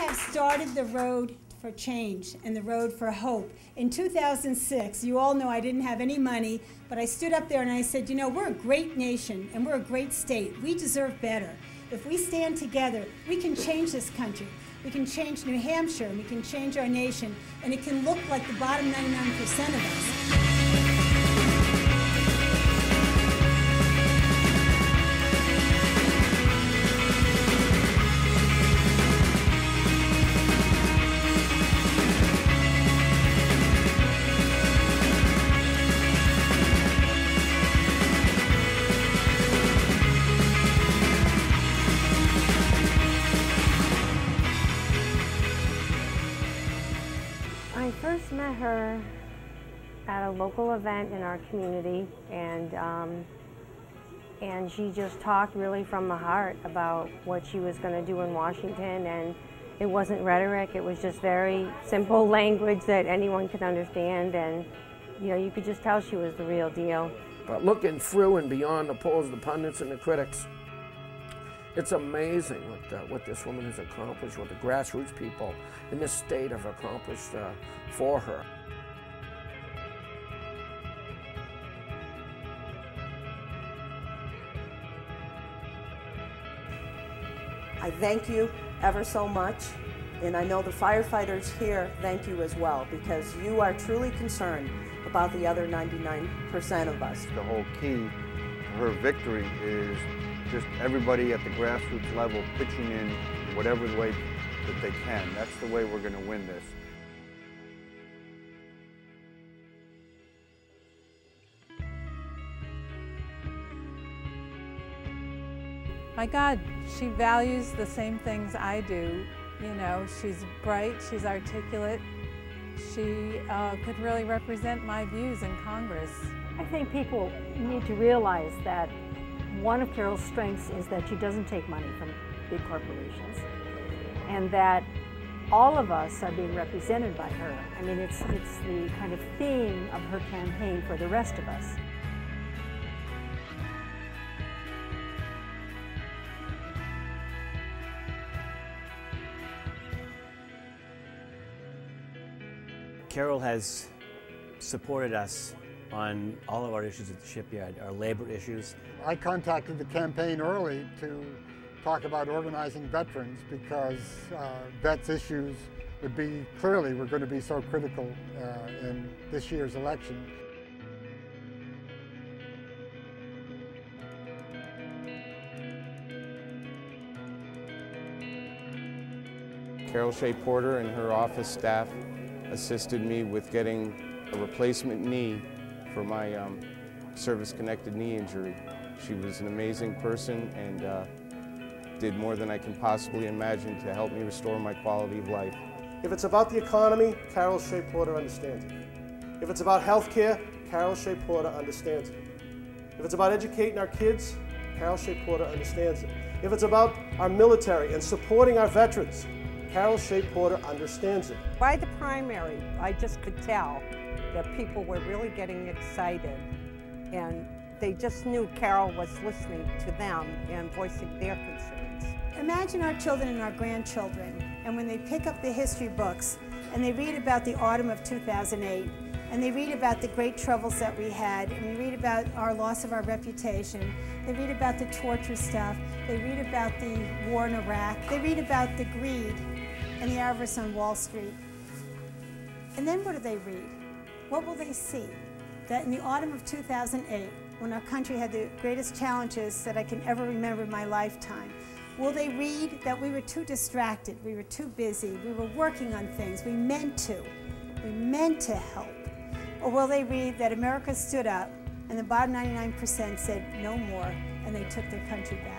have started the road for change and the road for hope. In 2006, you all know I didn't have any money, but I stood up there and I said, you know, we're a great nation and we're a great state. We deserve better. If we stand together, we can change this country. We can change New Hampshire, and we can change our nation, and it can look like the bottom 99% of us. I first met her at a local event in our community, and she just talked really from the heart about what she was going to do in Washington, and it wasn't rhetoric, it was just very simple language that anyone could understand, and you know, you could just tell she was the real deal. But looking through and beyond the polls, the pundits and the critics, it's amazing what this woman has accomplished, what the grassroots people in this state have accomplished for her. I thank you ever so much, and I know the firefighters here thank you as well, because you are truly concerned about the other 99% of us. The whole key to her victory is just everybody at the grassroots level pitching in whatever way that they can. That's the way we're going to win this. My God, she values the same things I do. You know, she's bright, she's articulate. She could really represent my views in Congress. I think people need to realize that one of Carol's strengths is that she doesn't take money from big corporations, and that all of us are being represented by her. I mean, it's the kind of theme of her campaign for the rest of us. Carol has supported us on all of our issues at the shipyard, our labor issues. I contacted the campaign early to talk about organizing veterans, because vets issues were going to be so critical in this year's election. Carol Shea-Porter and her office staff assisted me with getting a replacement knee for my service-connected knee injury. She was an amazing person and did more than I can possibly imagine to help me restore my quality of life. If it's about the economy, Carol Shea-Porter understands it. If it's about health care, Carol Shea-Porter understands it. If it's about educating our kids, Carol Shea-Porter understands it. If it's about our military and supporting our veterans, Carol Shea-Porter understands it. By the primary, I just could tell that people were really getting excited, and they just knew Carol was listening to them and voicing their concerns. Imagine our children and our grandchildren, and when they pick up the history books and they read about the autumn of 2008, and they read about the great troubles that we had, and we read about our loss of our reputation, they read about the torture stuff, they read about the war in Iraq, they read about the greed and the avarice on Wall Street. And then what do they read? What will they see? That in the autumn of 2008, when our country had the greatest challenges that I can ever remember in my lifetime, will they read that we were too distracted, we were too busy, we were working on things, we meant to help? Or will they read that America stood up and the bottom 99% said no more, and they took their country back?